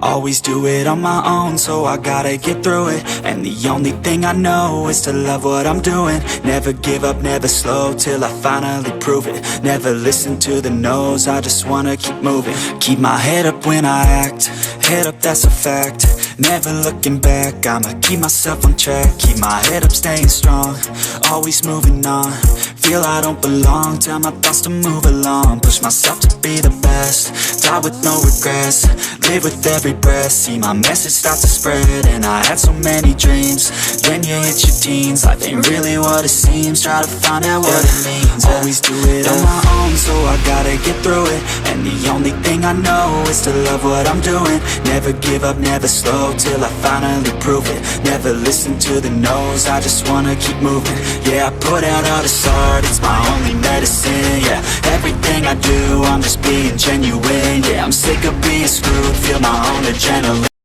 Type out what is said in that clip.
Always do it on my own, so I gotta get through it. And the only thing I know is to love what I'm doing. Never give up, never slow, till I finally prove it. Never listen to the no's, I just wanna keep moving. Keep my head up when I act, head up, that's a fact. Never looking back, I'ma keep myself on track. Keep my head up, staying strong, always moving on. Feel I don't belong, tell my thoughts to move along. Push myself to be the best, die with no regrets. Live with every breath, see my message start to spread. And I had so many dreams, then you hit your teens. Life ain't really what it seems, try to find out what it means. Always do it on my own, so I gotta get through it. And the only thing I know is to love what I'm doing. Never give up, never slow, till I finally prove it. Never listen to the no's, I just wanna keep moving. Yeah, I put out all this art, it's my only medicine. Yeah, everything I do, I'm just being genuine. Yeah, I'm sick of being screwed, feel my own adrenaline.